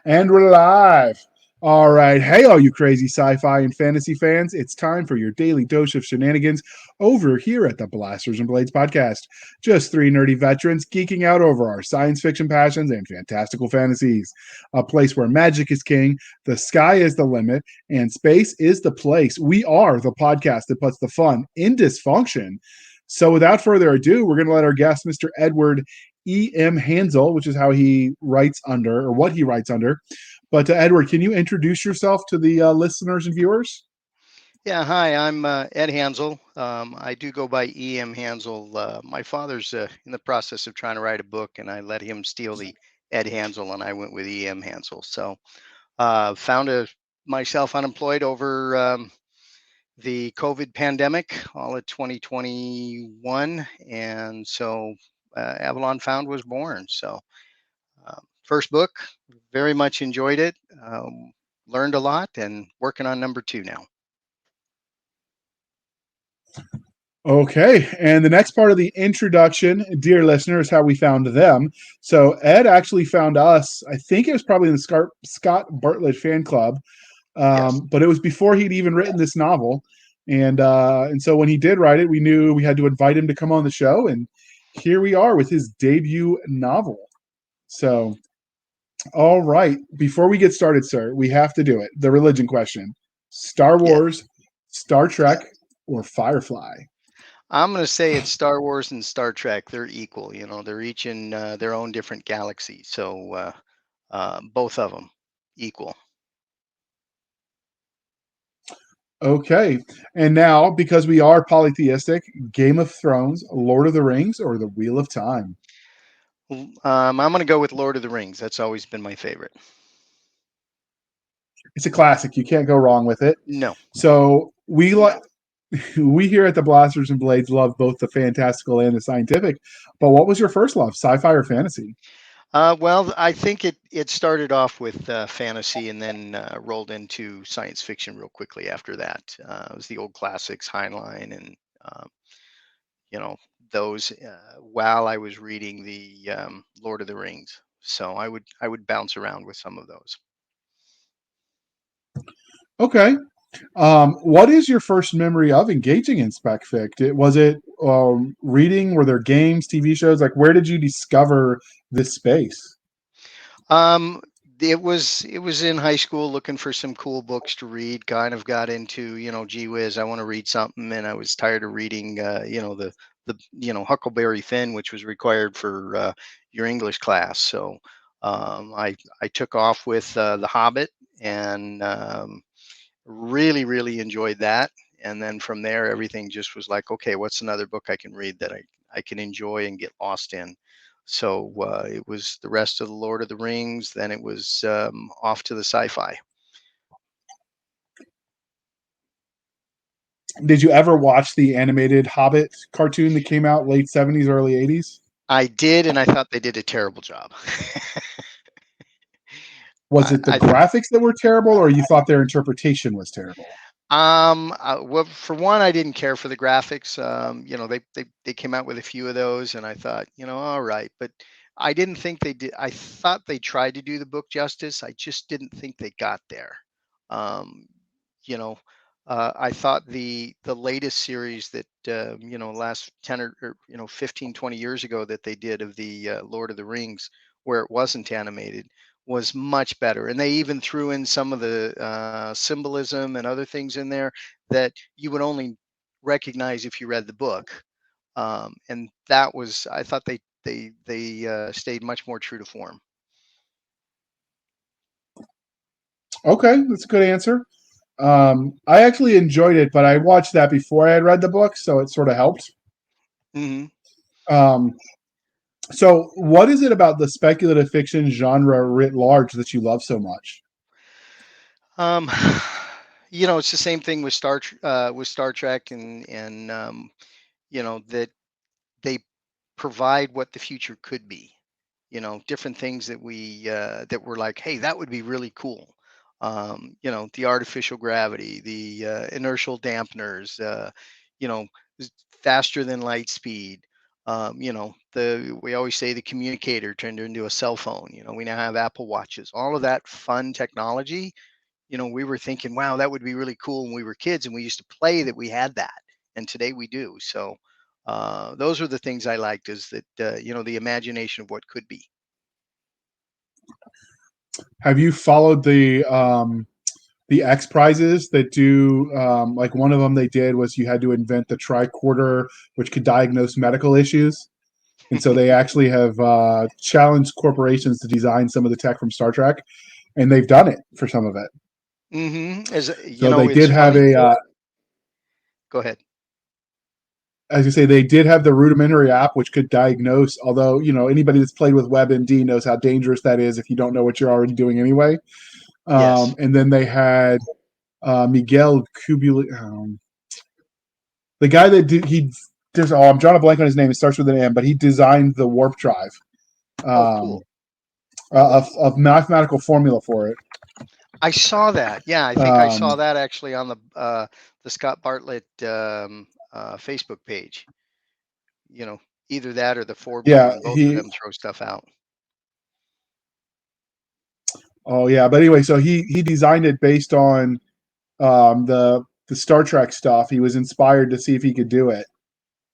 And we're live. All right. Hey, all you crazy sci fi and fantasy fans. It's time for your daily dose of shenanigans over here at the Blasters and Blades podcast. Just three nerdy veterans geeking out over our science fiction passions and fantastical fantasies. A place where magic is king, the sky is the limit, and space is the place. We are the podcast that puts the fun in dysfunction. So, without further ado, we're going to let our guest, Mr. Edward E.M. Hanzel, which is how he writes under, or what he writes under. But Edward, can you introduce yourself to the listeners and viewers? Yeah, hi, I'm Ed Hanzel. I do go by E.M. Hanzel. My father's in the process of trying to write a book, and I let him steal the Ed Hanzel, and I went with E.M. Hanzel. So, found myself unemployed over the COVID pandemic, all of 2021, and so Avalon Found was born. So, first book, very much enjoyed it, learned a lot, and working on number two now. Okay, and the next part of the introduction, dear listener, is how we found them. So Ed actually found us. I think it was probably in the Scott Bartlett fan club, Yes. but it was before he'd even written this novel. And so when he did write it, we knew we had to invite him to come on the show, and here we are with his debut novel. So all right. Before we get started, sir, we have to do it. The religion question: Star Yes. Wars, Star Trek, or Firefly? I'm going to say it's Star Wars and Star Trek. They're equal. They're each in their own different galaxies. So both of them equal. Okay. And now, because we are polytheistic, Game of Thrones, Lord of the Rings, or The Wheel of Time? I'm going to go with Lord of the Rings. That's always been my favorite. It's a classic. You can't go wrong with it. No. So we here at the Blasters and Blades love both the fantastical and the scientific. But what was your first love, sci-fi or fantasy? Well, I think it started off with fantasy and then rolled into science fiction real quickly after that. It was the old classics, Heinlein, and uh, you know those while I was reading the Lord of the Rings. So I would bounce around with some of those. Okay. What is your first memory of engaging in spec fic? Was it reading? Were there games, TV shows? Like, where did you discover this space? Um, it was in high school looking for some cool books to read. Kind of got into, gee whiz, I want to read something, and I was tired of reading, the Huckleberry Finn, which was required for your English class. So I took off with The Hobbit, and really really enjoyed that. And then from there, everything just was like, okay, what's another book I can read that I can enjoy and get lost in. So it was the rest of the Lord of the Rings. Then it was off to the sci-fi. Did you ever watch the animated Hobbit cartoon that came out late 70s, early 80s? I did, and I thought they did a terrible job. Was I, it the I graphics that were terrible, or you thought their interpretation was terrible? well, for one, I didn't care for the graphics. They came out with a few of those, and I thought, all right, but I didn't think they did. I thought they tried to do the book justice. I just didn't think they got there. Um, you know, I thought the latest series that last 10 or 15, 20 years ago that they did of the Lord of the Rings, where it wasn't animated, was much better. And they even threw in some of the symbolism and other things in there that you would only recognize if you read the book. And that was, I thought they stayed much more true to form. Okay, that's a good answer. I actually enjoyed it, but I watched that before I had read the book, so it sort of helped. Hmm. Um, so, what is it about the speculative fiction genre writ large that you love so much? Um, it's the same thing with Star Trek, and that they provide what the future could be. Different things that were like, hey, that would be really cool. The artificial gravity, the inertial dampeners, you know, faster than light speed. We always say the communicator turned into a cell phone. We now have Apple Watches. All of that fun technology. We were thinking, wow, that would be really cool when we were kids, and we used to play that we had that, and today we do. So those are the things I liked, is that the imagination of what could be. Have you followed the X prizes that do like one of them they did was you had to invent the tricorder which could diagnose medical issues, and so they actually have challenged corporations to design some of the tech from Star Trek, and they've done it for some of it. As So they it's did have funny. a Go ahead. as you say, they did have the rudimentary app which could diagnose. Although anybody that's played with WebMD knows how dangerous that is if you don't know what you're already doing anyway. Yes. And then they had Miguel Kubuli, the guy that did he. There's, I'm drawing a blank on his name. It starts with an M, but he designed the warp drive, Oh, um, cool. of mathematical formula for it. I saw that. Yeah, I think I Um, saw that actually on the Scott Bartlett Facebook page. You know, Either that or the Forbes yeah, one. Both of he. them throw stuff out. Oh yeah, but anyway, so he designed it based on the Star Trek stuff. He was inspired to see if he could do it,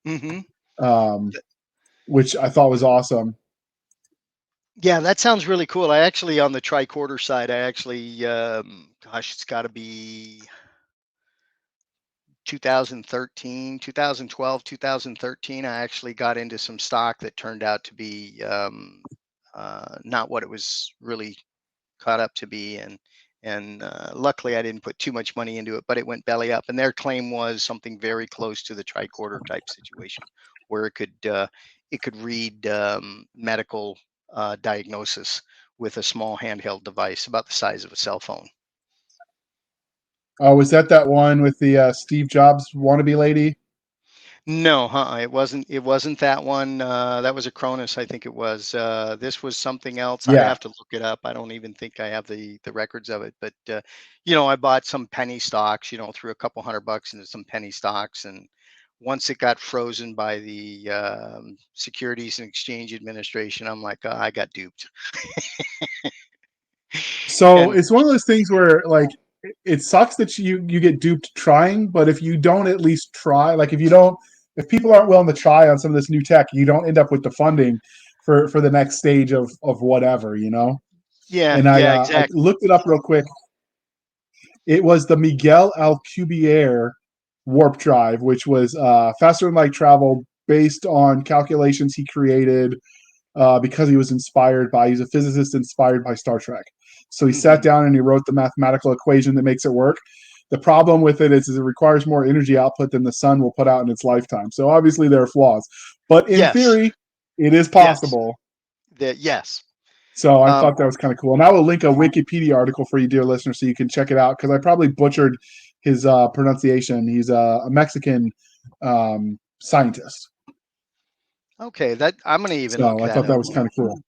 Hmm. um, which I thought was awesome. Yeah, that sounds really cool. I actually, on the tricorder side, I actually, gosh, it's got to be 2013, 2012, 2013. I actually got into some stock that turned out to be not what it was really caught up to be, and luckily I didn't put too much money into it, but it went belly up. And their claim was something very close to the tricorder type situation, where it could read medical diagnosis with a small handheld device about the size of a cell phone. Oh, was that one with the Steve Jobs wannabe lady? No, it wasn't. It wasn't that one. That was a Cronus, I think it was. This was something else. I'd Yeah. have to look it up. I don't even think I have the records of it. But I bought some penny stocks. Threw a couple $100 into some penny stocks, and once it got frozen by the Securities and Exchange Administration, I'm like, I got duped. So And it's one of those things where like it sucks that you get duped trying, but if you don't at least try, like if people aren't willing to try on some of this new tech, you don't end up with the funding for the next stage of whatever. yeah, And yeah, I exactly. looked it up real quick. It was the Miguel Alcubierre warp drive, which was faster than light travel based on calculations he created because he's a physicist inspired by Star Trek. So he sat Hmm. down and he wrote the mathematical equation that makes it work. The problem with is it requires more energy output than the sun will put out in its lifetime. So obviously there are flaws, but in Yes, theory, it is yes, possible. yes. So I Um, thought that was kind of cool. And I will link a Wikipedia article for you, dear listener, so you can check it out because I probably butchered his pronunciation. He's a Mexican scientist. okay, that I'm gonna even look So I that thought that up. was kind of cool.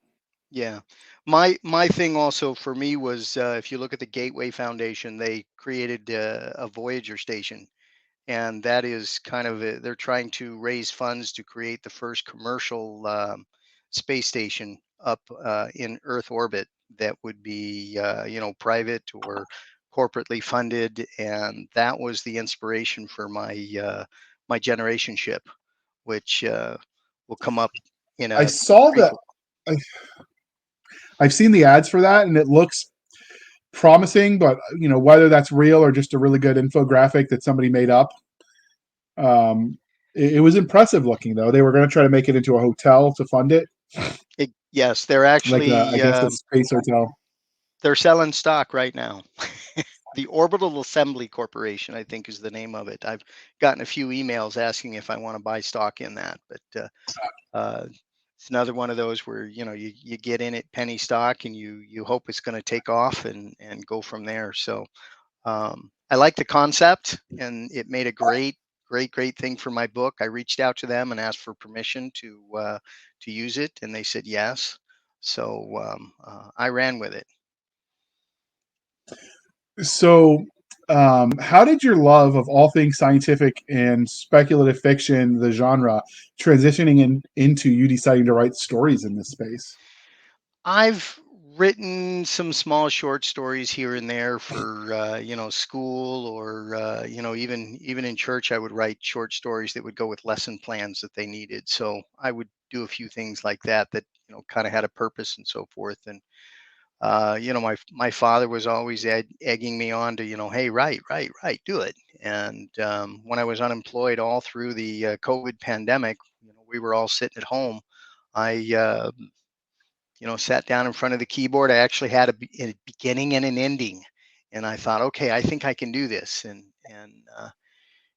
Yeah. My thing also for me was, if you look at the Gateway Foundation, they created a Voyager station, and that is kind of they're trying to raise funds to create the first commercial space station up in Earth orbit that would be private or corporately funded, and that was the inspiration for my generation ship, which will come up in I a saw pretty that. cool. I, I've seen the ads for that, and it looks promising. But whether that's real or just a really good infographic that somebody made up, it was impressive looking. Though they were going to try to make it into a hotel to fund it, Yes, they're like I actually guess a space hotel. they're selling stock right now. The Orbital Assembly Corporation, I think, is the name of it. I've gotten a few emails asking if I want to buy stock in that, but it's another one of those where you get in it penny stock, and you hope it's going to take off and go from there. So I like the concept, and it made a great thing for my book. I reached out to them and asked for permission to use it, and they said yes. So I ran with it. So How did your love of all things scientific and speculative fiction, the genre, transitioning into you deciding to write stories in this space? I've written some small short stories here and there for school, or even in church. I would write short stories that would go with lesson plans that they needed. So I would do a few things like that kind of had a purpose and so forth. And my father was always egging me on to, hey, write, do it. And when I was unemployed all through the COVID pandemic, we were all sitting at home. I sat down in front of the keyboard. I actually had a beginning and an ending, and I thought, okay, I think I can do this. And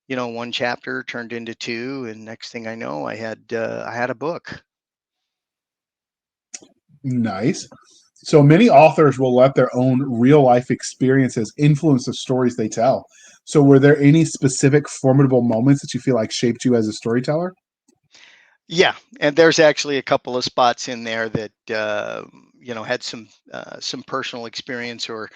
one chapter turned into two, and next thing I know, I had a book. Nice. So many authors will let their own real life experiences influence the stories they tell. So, were there any specific formidable moments that you feel like shaped you as a storyteller? Yeah, and there's actually a couple of spots in there that had some personal experience, or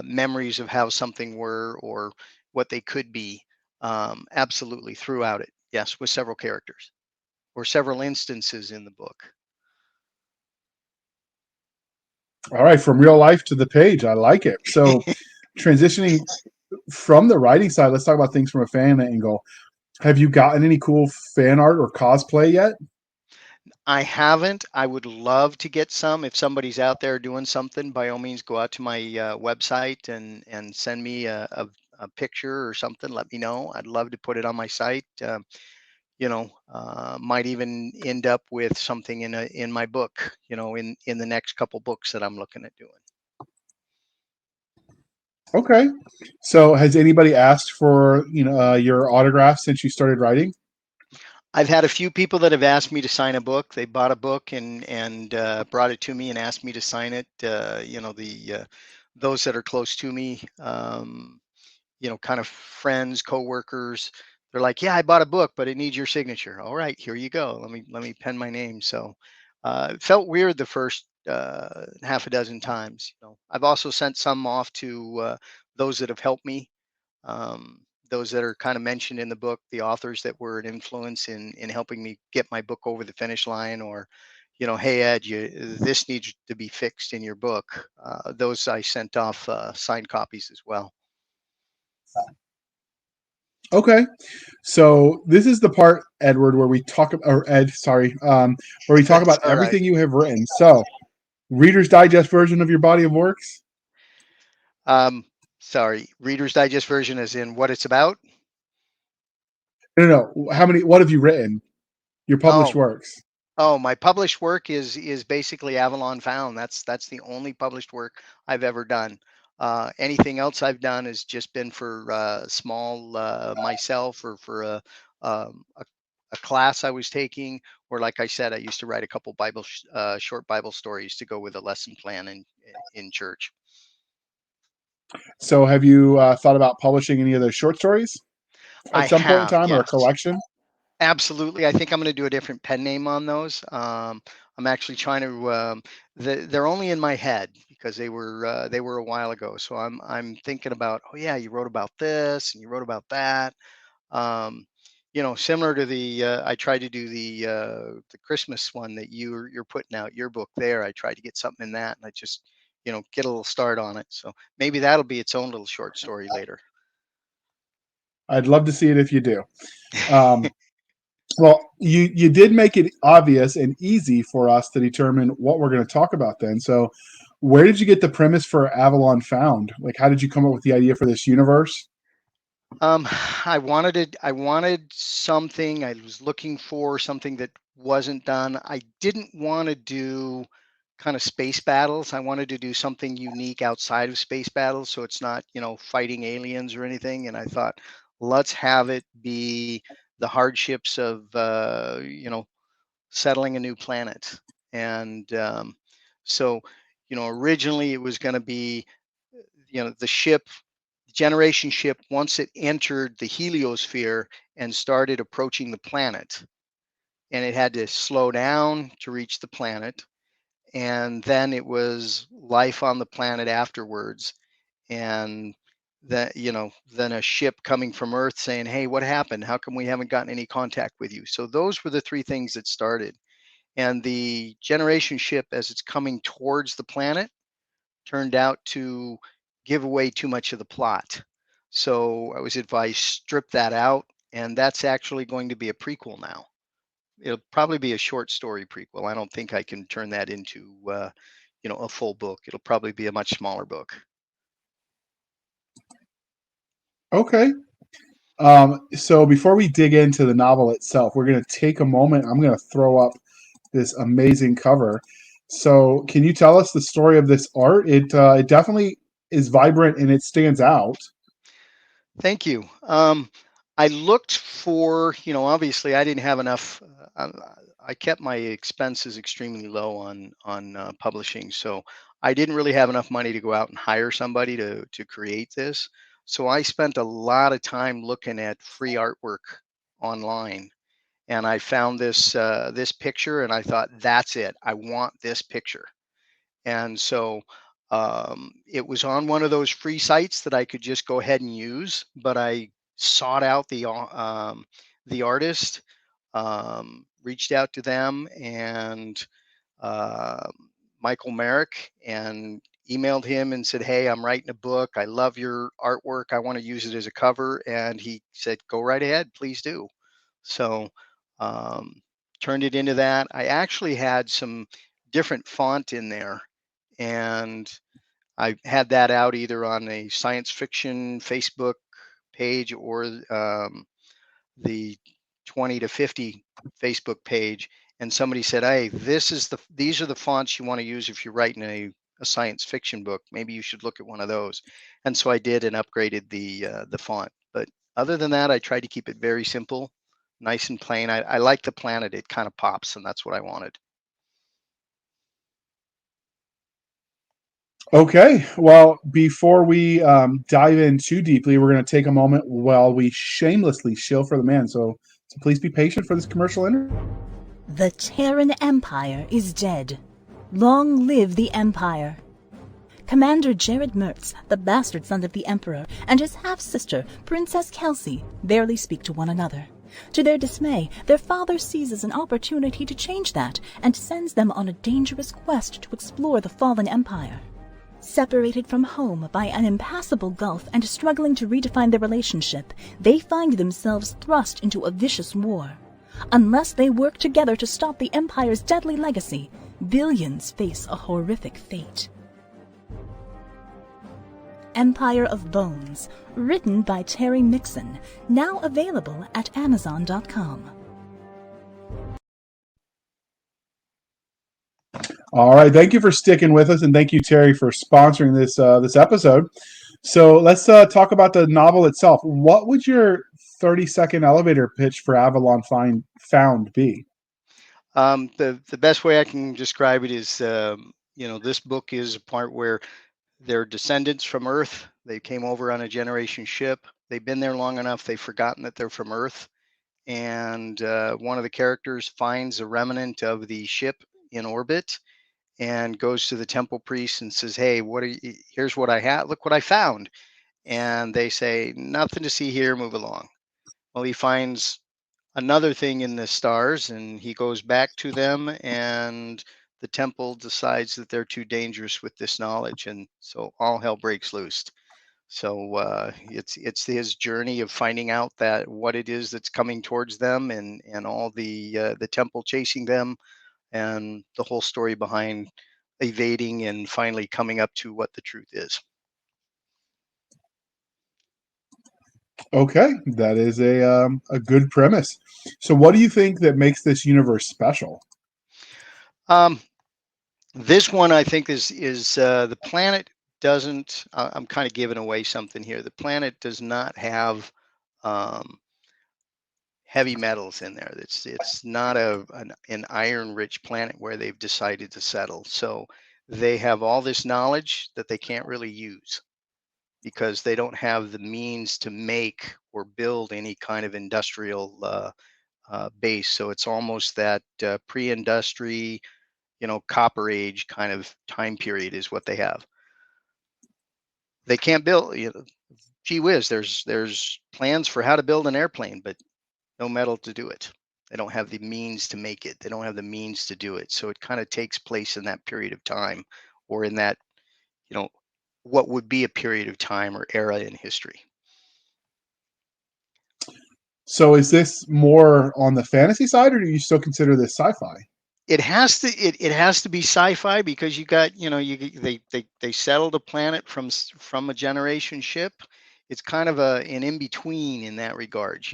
memories of how something were, or what they could be. Absolutely throughout it. Yes, with several characters or several instances in the book. All right, from real life to the page. I like it. So, transitioning from the writing side, let's talk about things from a fan angle. Have you gotten any cool fan art or cosplay yet? I haven't. I would love to get some. If somebody's out there doing something, by all means, go out to my website and send me a picture or something. Let me know. I'd love to put it on my site. Might even end up with something in my book. In the next couple books that I'm looking at doing. Okay. So, has anybody asked for your autograph since you started writing? I've had a few people that have asked me to sign a book. They bought a book and brought it to me and asked me to sign it. The those that are close to me, kind of friends, coworkers. They're like, "Yeah, I bought a book, but it needs your signature." All right, here you go. Let me pen my name. So it felt weird the first half a dozen times. I've also sent some off to those that have helped me, those that are kind of mentioned in the book, the authors that were an influence in helping me get my book over the finish line, or hey Ed, this needs to be fixed in your book. Those I sent off signed copies as well. Okay. So this is the part, Edward, where we talk or Ed, sorry, where we talk That's about all right. everything you have written. So, Reader's Digest version of your body of works. Um, Sorry, Reader's Digest version is in what it's about. No, no, no. How many? What have you written? Your published Oh, works. my published work is basically Avalon Found. That's the only published work I've ever done. Anything else I've done has just been for small myself, or for a class I was taking, or like I said, I used to write a couple short Bible stories to go with a lesson plan in church. So, have you thought about publishing any of those short stories I at some point in have, time, or a yes. collection? Absolutely. I think I'm going to do a different pen name on those. I'm actually trying to. They're only in my head because they were a while ago. So I'm thinking about. Oh yeah, you wrote about this and you wrote about that. Um, Similar to the. I tried to do the Christmas one that you're putting out your book there. I tried to get something in that, and I just get a little start on it. So maybe that'll be its own little short story later. I'd love to see it if you do. Um, well, you did make it obvious and easy for us to determine what we're going to talk about then. So, where did you get the premise for Avalon Found? Like, how did you come up with the idea for this universe? Um, I wanted something. I was looking for something that wasn't done. I didn't want to do kind of space battles. I wanted to do something unique outside of space battles, so it's not, fighting aliens or anything. And I thought, let's have it be the hardships of, settling a new planet. And so, originally it was going to be, the ship generation ship, once it entered the heliosphere and started approaching the planet, and it had to slow down to reach the planet, and then it was life on the planet afterwards. And than a ship coming from Earth saying, "Hey, what happened? How come we haven't gotten any contact with you?" So those were the three things that started. And the generation ship, as it's coming towards the planet, turned out to give away too much of the plot. So I was advised strip that out, and that's actually going to be a prequel now. It'll probably be a short story prequel. I don't think I can turn that into a full book. It'll probably be a much smaller book. Okay. So before we dig into the novel itself, we're going to take a moment. I'm going to throw up this amazing cover. So, can you tell us the story of this art? It definitely is vibrant and it stands out. Thank you. I looked for, obviously I didn't have enough. I kept my expenses extremely low on publishing, so I didn't really have enough money to go out and hire somebody to create this. So I spent a lot of time looking at free artwork online, and I found this picture, and I thought, that's it. I want this picture. And so it was on one of those free sites that I could just go ahead and use, but I sought out the artist, reached out to them, and uh, Michael Merrick, and emailed him and said, "Hey, I'm writing a book. I love your artwork. I want to use it as a cover." And he said, "Go right ahead, please do." So um, turned it into that. I actually had some different font in there, and I had that out either on a science fiction Facebook page or the 20 to 50 Facebook page. And somebody said, "Hey, these are the fonts you want to use if you're writing a science fiction book. Maybe you should look at one of those." And so I did and upgraded the font. But other than that, I tried to keep it very simple, nice and plain. I like the planet; it kind of pops, and that's what I wanted. Okay, well, before we dive in too deeply, we're going to take a moment while we shamelessly shill for the man. So please be patient for this commercial interview. The Terran Empire is dead. Long live the Empire. Commander Jared Mertz, the bastard son of the Emperor, and his half-sister, Princess Kelsey, barely speak to one another. To their dismay, their father seizes an opportunity to change that and sends them on a dangerous quest to explore the fallen Empire. Separated from home by an impassable gulf and struggling to redefine their relationship, they find themselves thrust into a vicious war. Unless they work together to stop the Empire's deadly legacy, billions face a horrific fate. Empire of Bones, written by Terry Mixon, now available at Amazon.com. All right, thank you for sticking with us, and thank you, Terry, for sponsoring this episode. So let's talk about the novel itself. What would your 30-second elevator pitch for Avalon Found be? The best way I can describe it is, this book is a part where they're descendants from Earth. They came over on a generation ship. They've been there long enough. They've forgotten that they're from Earth. And one of the characters finds a remnant of the ship in orbit and goes to the temple priest and says, "Hey, here's what I have. Look what I found." And they say, "Nothing to see here. Move along." Well, he finds another thing in the stars, and he goes back to them, and the temple decides that they're too dangerous with this knowledge, and so all hell breaks loose. So it's his journey of finding out that what it is that's coming towards them, and all the temple chasing them, and the whole story behind evading and finally coming up to what the truth is. Okay, that is a good premise. So, what do you think that makes this universe special? Um, this one I think is the planet doesn't. I'm kind of giving away something here. The planet does not have um, heavy metals in there. It's not an iron rich planet where they've decided to settle. So they have all this knowledge that they can't really use because they don't have the means to make or build any kind of industrial base. So it's almost that pre-industry, copper age kind of time period is what they have. They can't build. gee whiz, there's plans for how to build an airplane, but no metal to do it. They don't have the means to make it. They don't have the means to do it. So it kind of takes place in that period of time, or in that, you know, what would be a period of time or era in history. So is this more on the fantasy side, or do you still consider this sci-fi? It has to be sci-fi, because you got, they settled a planet from a generation ship. It's kind of an in between in that regards.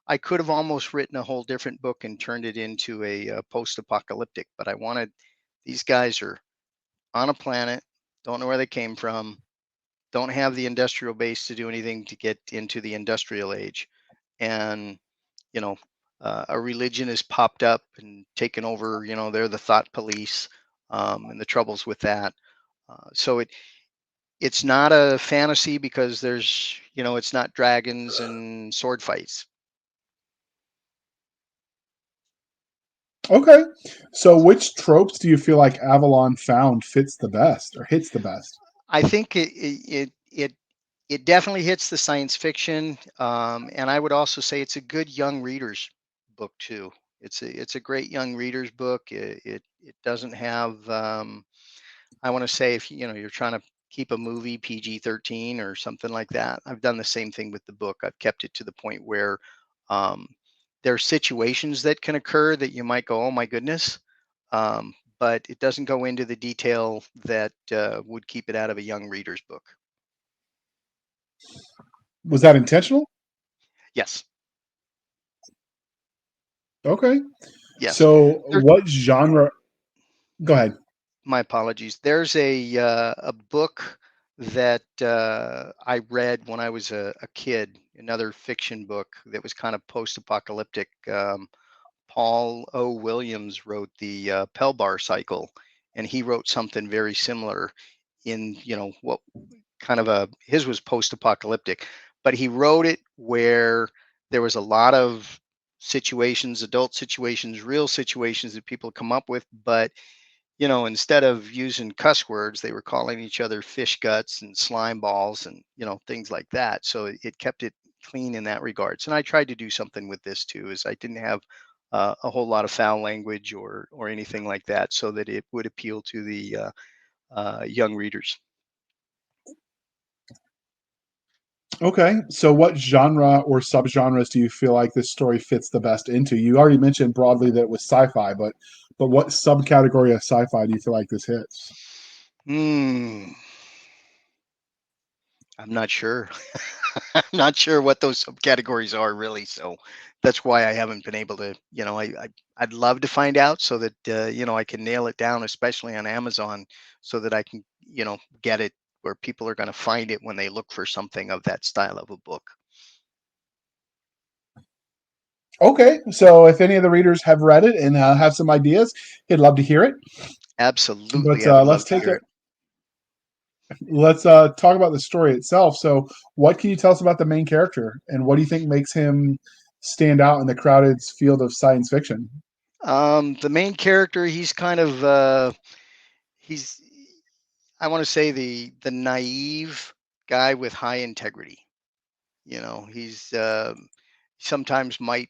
I could have almost written a whole different book and turned it into a post-apocalyptic, but I wanted, these guys are on a planet, don't know where they came from, don't have the industrial base to do anything to get into the industrial age, and you know, a religion has popped up and taken over. They're the thought police, and the troubles with that. So it's not a fantasy, because it's not dragons and sword fights. Okay. So which tropes do you feel like Avalon found fits the best or hits the best? I think it definitely hits the science fiction, and I would also say it's a good young reader's book too. It's a great young reader's book. It doesn't have, I want to say, if you're trying to keep a movie PG-13 or something like that. I've done the same thing with the book. I've kept it to the point where, um, there are situations that can occur that you might go, oh my goodness, um, but it doesn't go into the detail that would keep it out of a young reader's book. Was that intentional? Yes, Okay. yes. So There, what genre? Go ahead. my apologies. There's a book that I read when I was a kid, another fiction book that was kind of post-apocalyptic. Paul O. Williams wrote the Pelbar cycle, and he wrote something very similar in, what kind of his was post-apocalyptic, but he wrote it where there was a lot of situations, adult situations, real situations that people come up with, but instead of using cuss words, they were calling each other fish guts and slime balls and, things like that. So it kept it clean in that regards. And I tried to do something with this too, is I didn't have a whole lot of foul language or anything like that, so that it would appeal to the young readers. Okay. So what genre or subgenres do you feel like this story fits the best into? You already mentioned broadly that it was sci-fi, but what subcategory of sci-fi do you feel like this hits? Hmm. I'm not sure. I'm not sure what those subcategories are really. So that's why I haven't been able to, I'd love to find out, so that, I can nail it down, especially on Amazon, so that I can, get it where people are going to find it when they look for something of that style of a book. Okay. So if any of the readers have read it and have some ideas, he'd love to hear it. But Absolutely. I would let's love to take hear a it. let's talk about the story itself. So what can you tell us about the main character, and what do you think makes him stand out in the crowded field of science fiction? The main character, he's kind of, he's, I want to say, the naive guy with high integrity. He's, sometimes might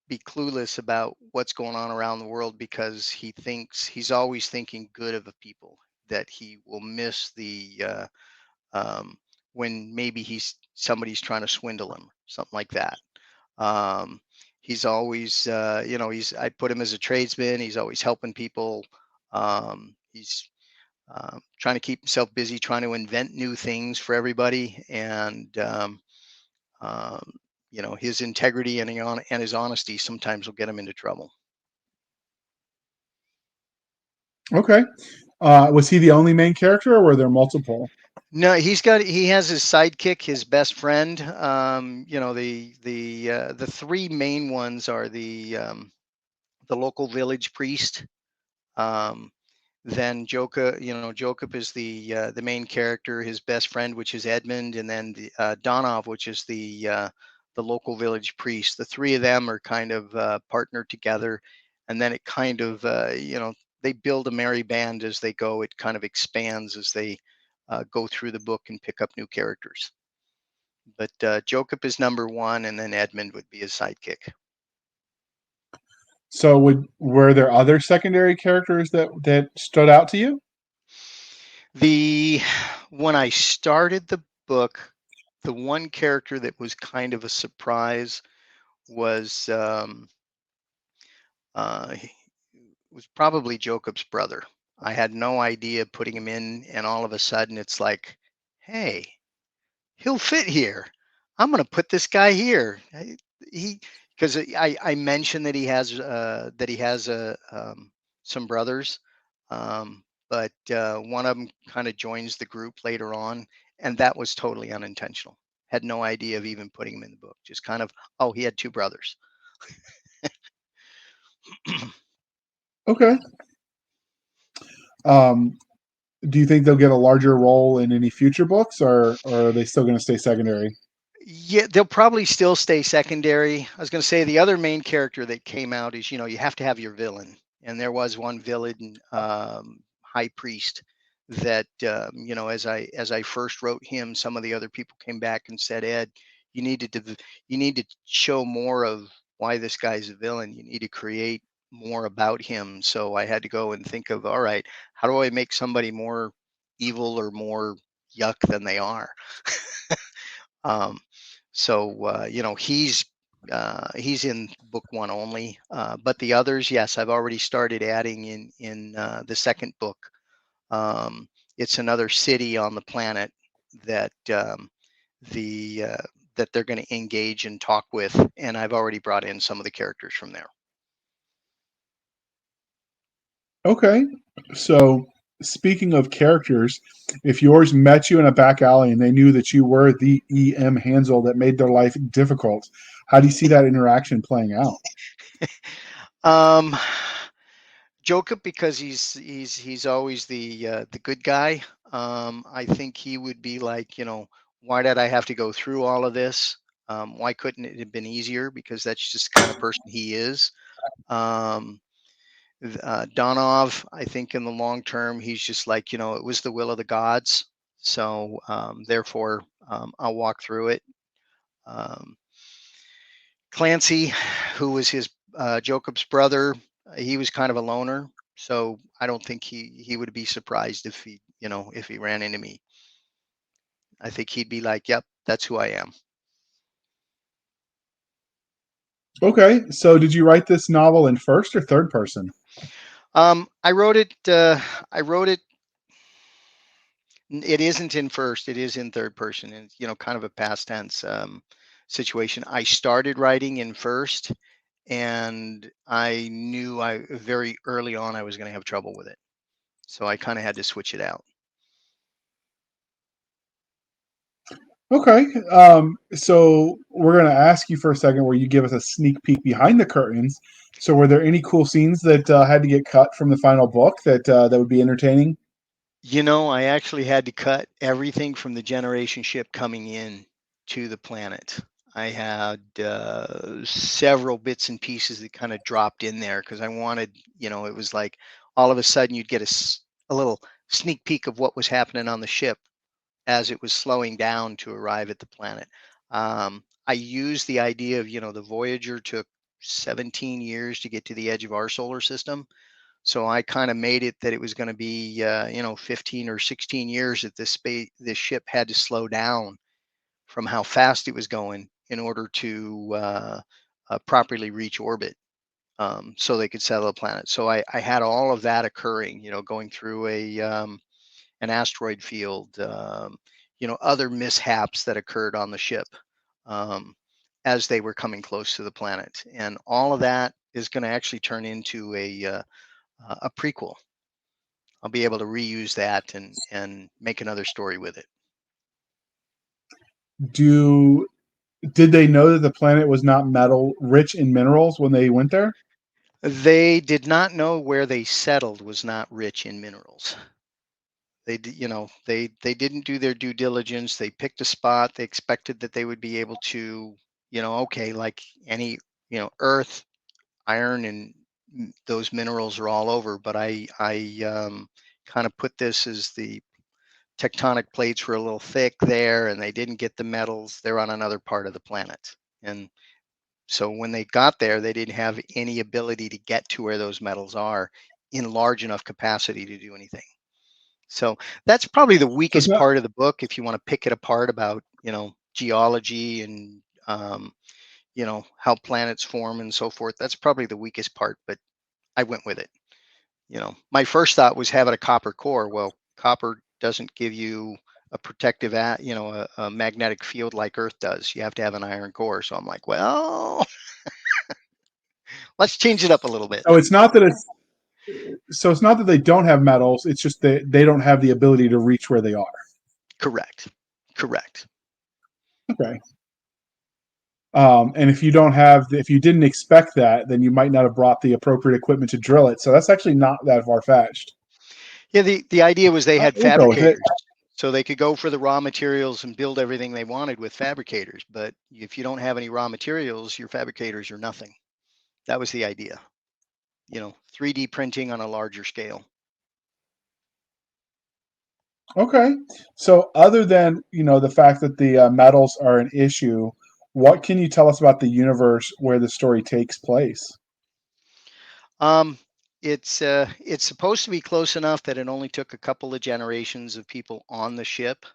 be clueless about what's going on around the world, because he thinks he's always thinking good of the people, that he will miss the, um, when maybe somebody's trying to swindle him, something like that. Um, he's always, I put him as a tradesman. He's always helping people. He's trying to keep himself busy, trying to invent new things for everybody, and um, his integrity and his honesty sometimes will get him into trouble. Okay. Was he the only main character, or were there multiple? No, he has his sidekick, his best friend. The three main ones are the local village priest. Um, then Jokup is the main character, his best friend, which is Edmund, and then the Donov, which is the local village priest. The three of them are kind of partnered together, and then it kind of, they build a merry band as they go. It kind of expands as they go through the book and pick up new characters. But Jacob is number one, and then Edmund would be his sidekick. So were there other secondary characters that stood out to you? When I started the book, the one character that was kind of a surprise was he was probably Jacob's brother. I had no idea putting him in, and all of a sudden it's like, hey, he'll fit here. I'm going to put this guy here. He because I mentioned that he has some brothers, but one of them kind of joins the group later on, and that was totally unintentional. Had no idea of even putting him in the book. Just kind of, oh, he had two brothers. Okay. Um, do you think they'll get a larger role in any future books, or are they still going to stay secondary? Yeah, they'll probably still stay secondary. I was going to say the other main character that came out is, you have to have your villain, and there was one villain, high priest, that as I first wrote him, some of the other people came back and said, Ed, you needed to you need to show more of why this guy's a villain. You need to create more about him. So I had to go and think of, all right, how do I make somebody more evil or more yuck than they are? Um, so he's in book one only, but the others, yes, I've already started adding in the second book. Um, it's another city on the planet that the that they're going to engage and talk with, and I've already brought in some of the characters from there. Okay. So, speaking of characters, if yours met you in a back alley and they knew that you were the E.M. Hanzel that made their life difficult, how do you see that interaction playing out? Um, Jacob, because he's always the good guy. I think he would be like, why did I have to go through all of this? Why couldn't it have been easier? Because that's just the kind of person he is. Um, Donov, I think in the long term, he's just like, it was the will of the gods. So therefore, I'll walk through it. Um, Clancy, who was his Jacob's brother, he was kind of a loner. So I don't think he would be surprised if he ran into me. I think he'd be like, "Yep, that's who I am." Okay. So, did you write this novel in first or third person? I wrote it. I wrote it. It isn't in first. It is in third person, and kind of a past tense situation. I started writing in first, and I knew I very early on I was going to have trouble with it, so I kind of had to switch it out. Okay. So, we're going to ask you for a second where you give us a sneak peek behind the curtains. So, were there any cool scenes that had to get cut from the final book that would be entertaining? I actually had to cut everything from the generation ship coming in to the planet. I had several bits and pieces that kind of dropped in there because I wanted, it was like all of a sudden you'd get a little sneak peek of what was happening on the ship as it was slowing down to arrive at the planet. I used the idea of, the Voyager took 17 years to get to the edge of our solar system. So I kind of made it that it was going to be, 15 or 16 years that this ship had to slow down from how fast it was going in order to properly reach orbit, so they could settle the planet. So I had all of that occurring, going through an asteroid field, other mishaps that occurred on the ship um, as they were coming close to the planet, and all of that is going to actually turn into a prequel. I'll be able to reuse that and make another story with it. Do Did they know that the planet was not metal rich in minerals when they went there? They did not know where they settled was not rich in minerals. They didn't do their due diligence. They picked a spot. They expected that they would be able to, okay, like any, earth, iron, and those minerals are all over. But I kind of put this as the tectonic plates were a little thick there, and they didn't get the metals. They're on another part of the planet, and so when they got there, they didn't have any ability to get to where those metals are in large enough capacity to do anything. So that's probably the So it's weakest not part of the book. If you want to pick it apart about, geology and, how planets form and so forth, that's probably the weakest part, but I went with it. My first thought was have it a copper core. Well, copper doesn't give you a protective, a magnetic field like Earth does. You have to have an iron core. So I'm like, well, let's change it up a little bit. so it's not that they don't have metals. It's just that they don't have the ability to reach where they are. Correct. Correct. Okay. And if you didn't expect that, then you might not have brought the appropriate equipment to drill it. So that's actually not that far fetched. Yeah, the idea was they had We'll go with it. fabricators, so they could go for the raw materials and build everything they wanted with fabricators. But if you don't have any raw materials, your fabricators are nothing. That was the idea. 3D printing on a larger scale. Okay. So other than the fact that the metals are an issue, what can you tell us about the universe where the story takes place? Um, it's supposed to be close enough that it only took a couple of generations of people on the ship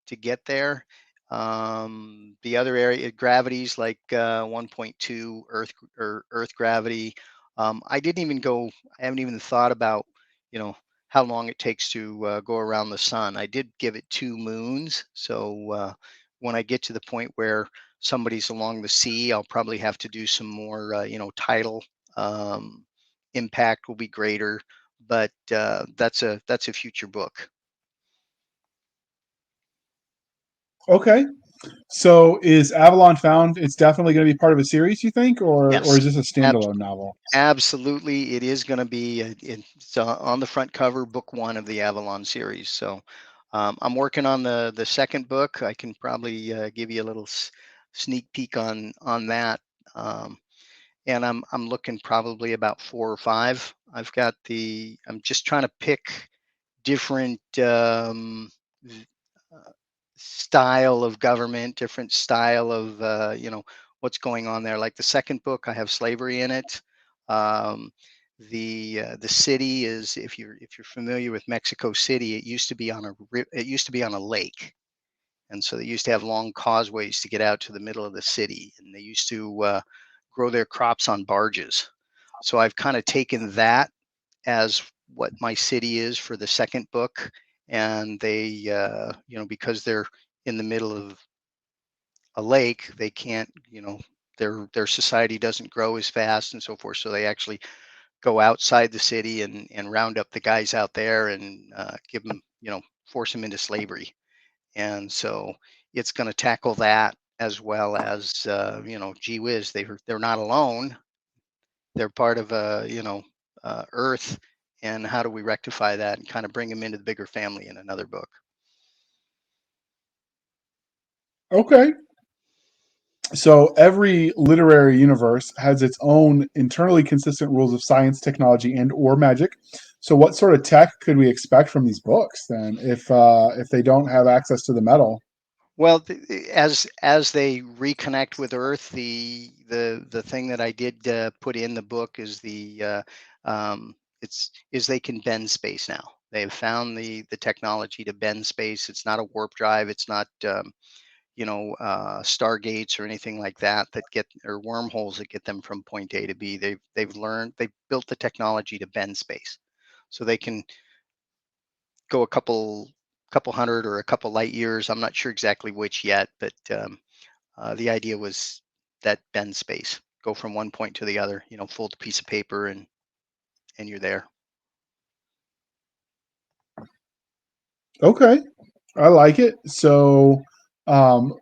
to get there. The other area, gravity's like 1.2 Earth gravity. I didn't even go. I haven't even thought about how long it takes to go around the sun. I did give it 2 moons, so when I get to the point where somebody's along the sea, I'll probably have to do some more tidal. Um, Impact will be greater, but that's a future book. Okay. So is Avalon Found? It's definitely going to be part of a series, you think, or Yes, is this a ab- standalone novel? absolutely, it is going to be. It's on the front cover, book 1 of the Avalon series. So I'm working on the second book. I can probably give you a little sneak peek on that. Um, and I'm looking probably about 4 or 5. I'm just trying to pick different uh, style of government, different style of what's going on there. Like the second book, I have slavery in it. Um, the city is, if you're familiar with Mexico City, it used to be on a lake, and so they used to have long causeways to get out to the middle of the city, and they used to grow their crops on barges. So I've kind of taken that as what my city is for the second book, and they because they're in the middle of a lake, they can't, their society doesn't grow as fast and so forth, so they actually go outside the city and round up the guys out there and give them, force them into slavery. And so it's going to tackle that, as well as gee whiz, they're not alone, they're part of Earth, and how do we rectify that and kind of bring them into the bigger family in another book. Okay. So every literary universe has its own internally consistent rules of science, technology, and or magic. So what sort of tech could we expect from these books then, if they don't have access to the metal? Well, as they reconnect with Earth, the thing that I did put in the book is is they can bend space now. They've found the technology to bend space. It's not a warp drive. It's not stargates or anything like that or wormholes that get them from point A to B. They've built the technology to bend space, so they can go a couple hundred or a couple light years. I'm not sure exactly which yet, but the idea was that bend space, go from one point to the other. Fold a piece of paper and you're there. Okay, I like it. So, um,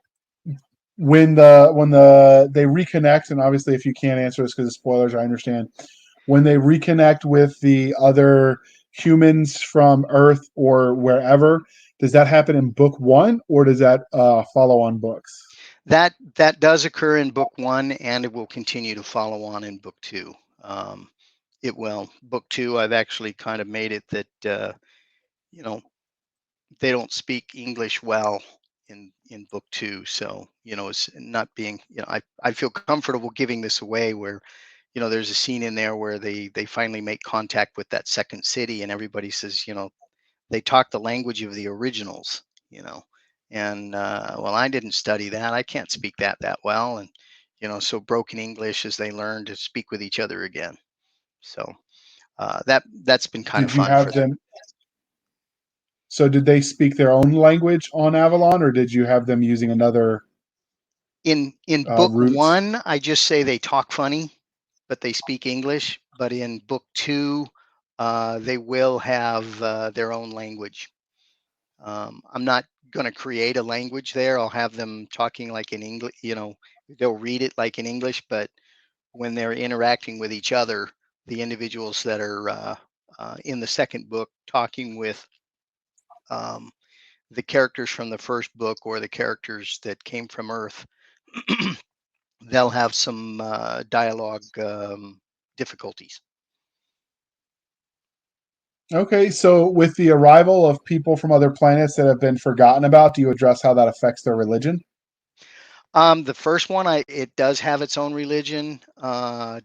when they reconnect, and obviously, if you can't answer this because of spoilers, I understand. When they reconnect with the other humans from Earth or wherever, does that happen in book 1, or does that follow on books? That does occur in book 1, and it will continue to follow on in book 2. Um, it will. Book 2, I've actually kind of made it that you know they don't speak English well in book two. So, it's not being, I feel comfortable giving this away where, there's a scene in there where they finally make contact with that second city and everybody says, they talk the language of the originals, you know. And well, I didn't study that. I can't speak that well. And, so broken English as they learn to speak with each other again. So that's been kind of Did you fun for have them. them? So did they speak their own language on Avalon, or did you have them using another In book route? one, I just say they talk funny, but they speak English. But in book two, they will have their own language. I'm not going to create a language there. I'll have them talking like in English. They'll read it like in English, but when they're interacting with each other, the individuals that are in the second book talking with um, the characters from the first book or the characters that came from Earth, they'll have some dialogue difficulties. Okay, so with the arrival of people from other planets that have been forgotten about, do you address how that affects their religion? The first one, it does have its own religion,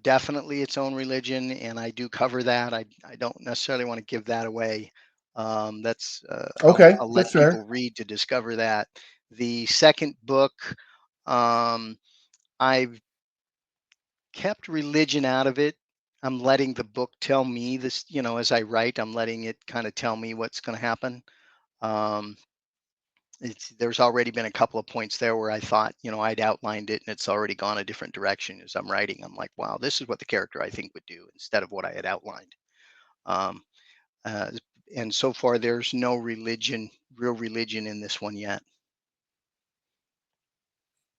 definitely its own religion, and I do cover that. I don't necessarily want to give that away. That's Okay, I'll let that's fair. people read to discover that. The second book, um, I've kept religion out of it. I'm letting the book tell me this, as I write, I'm letting it kind of tell me what's going to happen. Um, there's already been a couple of points there where I thought, I'd outlined it and it's already gone a different direction as I'm writing. I'm like, wow, this is what the character I think would do instead of what I had outlined. Um, uh, and so far, there's no real religion in this one yet.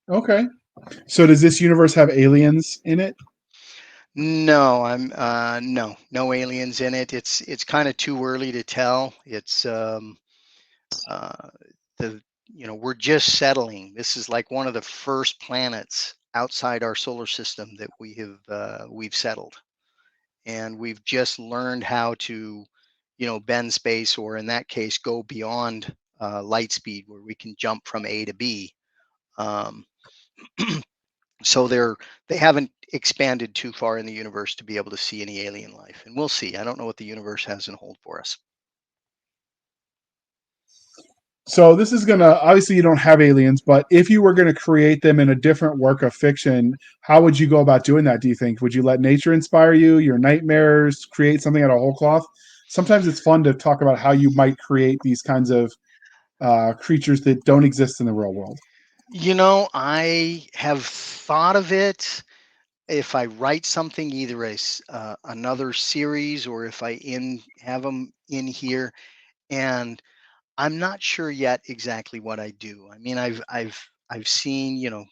Okay. So does this universe have aliens in it? No, I'm no aliens in it. It's kind of too early to tell. It's uh, the we're just settling. This is like one of the first planets outside our solar system that we've settled, and we've just learned how to bend space, or in that case go beyond light speed where we can jump from A to B. um, so they haven't expanded too far in the universe to be able to see any alien life, and we'll see. I don't know what the universe has in hold for us. So this is gonna obviously you don't have aliens, but if you were gonna create them in a different work of fiction, how would you go about doing that? Do you think? Would you let nature inspire you, your nightmares, create something out of whole cloth? Sometimes it's fun to talk about how you might create these kinds of creatures that don't exist in the real world. I have thought of it. If I write something, either another series, or if I have them in here, and I'm not sure yet exactly what I do. I mean, I've seen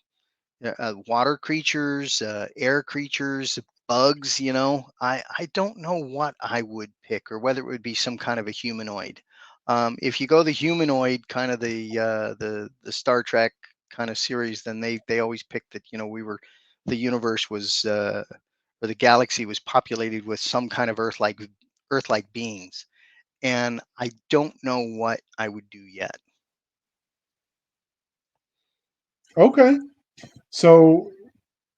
water creatures, air creatures, bugs. I don't know what I would pick, or whether it would be some kind of a humanoid. If you go the humanoid kind of the Star Trek kind of series, then they always pick that the universe was or the galaxy was populated with some kind of Earth-like beings, and I don't know what I would do yet. Okay. So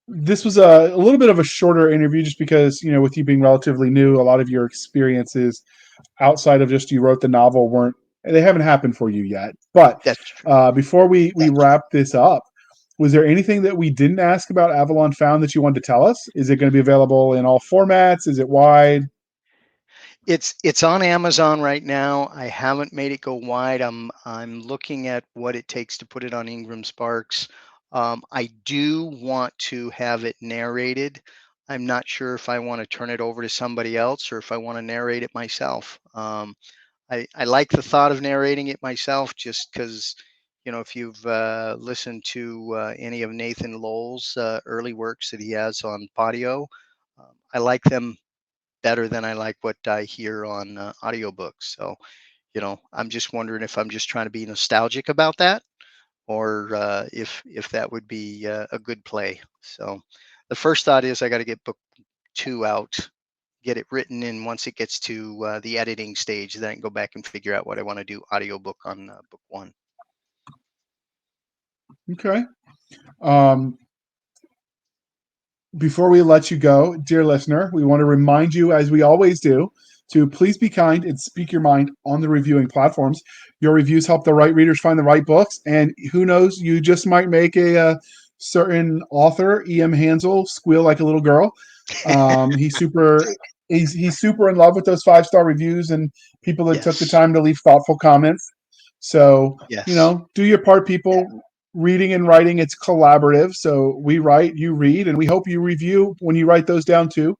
this was a little bit of a shorter interview just because, with you being relatively new, a lot of your experiences outside of just you wrote the novel weren't they haven't happened for you yet. But That's true. before we wrap this up, was there anything that we didn't ask about Avalon Found that you wanted to tell us? Is it going to be available in all formats? Is it wide? It's on Amazon right now. I haven't made it go wide. I'm looking at what it takes to put it on Ingram Sparks. I do want to have it narrated. I'm not sure if I want to turn it over to somebody else or if I want to narrate it myself. I like the thought of narrating it myself, just because, if you've listened to any of Nathan Lowell's early works that he has on Audio, I like them better than I like what I hear on audiobooks. So, I'm just wondering if I'm just trying to be nostalgic about that, or if that would be a good play. So, the first thought is I got to get book two out, get it written, and once it gets to the editing stage, then I can go back and figure out what I want to do audiobook on book one. Okay. Um, Before we let you go, dear listener, we want to remind you, as we always do, to please be kind and speak your mind on the reviewing platforms. Your reviews help the right readers find the right books, and who knows, you just might make a certain author, E.M. Hanzel, squeal like a little girl. He's super. He's super in love with those 5-star reviews and people that took the Yes. time to leave thoughtful comments. So, Yes. do your part, people. Reading and writing, it's collaborative. So we write, you read, and we hope you review when you write those down too.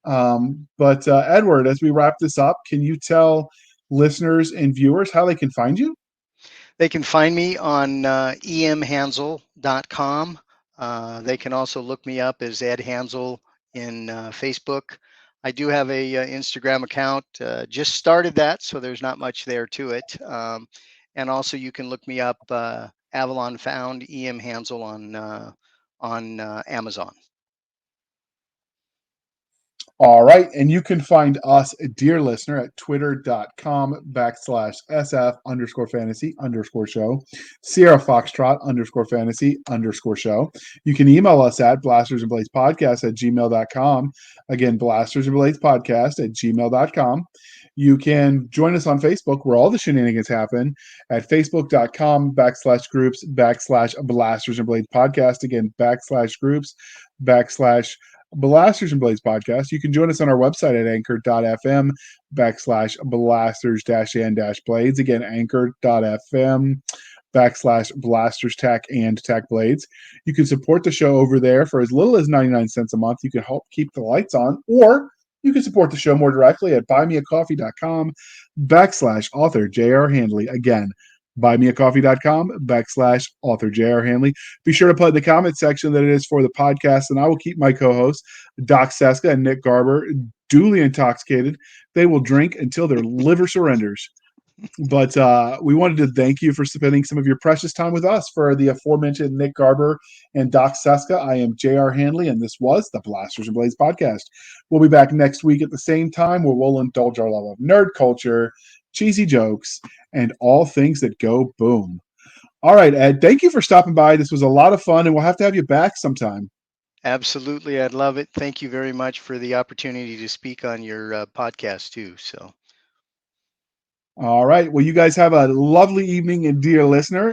But Edward, as we wrap this up, can you tell listeners and viewers how they can find you? They can find me on emhanzel.com. They can also look me up as Ed Hanzel in Facebook. I do have a Instagram account. Just started that, so there's not much there to it. And also, you can look me up Avalon Found E.M. Hanzel on Amazon. All right. And you can find us, dear listener, at twitter.com/SF_fantasy_show, Sierra Foxtrot _fantasy_show. You can email us at blastersandbladespodcast@gmail.com. Again, blastersandbladespodcast@gmail.com. You can join us on Facebook where all the shenanigans happen at facebook.com/groups/Blasters and Blades Podcast. Again, /groups/ Blasters and Blades Podcast. You can join us on our website at anchor.fm/blasters-and-blades. Again, anchor.fm /blasters-and-blades. You can support the show over there for as little as 99 cents a month. You can help keep the lights on, or you can support the show more directly at buymeacoffee.com /author J.R. Handley. Again, buymeacoffee.com /author J.R. Handley. Be sure to put in the comment section that it is for the podcast, and I will keep my co-hosts, Doc Cisca and Nick Garber, duly intoxicated. They will drink until their liver surrenders. But we wanted to thank you for spending some of your precious time with us. For the aforementioned Nick Garber and Doc Cisca, I am J.R. Handley, and this was the Blasters and Blades Podcast. We'll be back next week at the same time where we'll indulge our love of nerd culture, cheesy jokes, and all things that go boom. All right, Ed, thank you for stopping by. This was a lot of fun, and we'll have to have you back sometime. Absolutely. I'd love it. Thank you very much for the opportunity to speak on your podcast too. So. All right. Well, you guys have a lovely evening, and dear listener.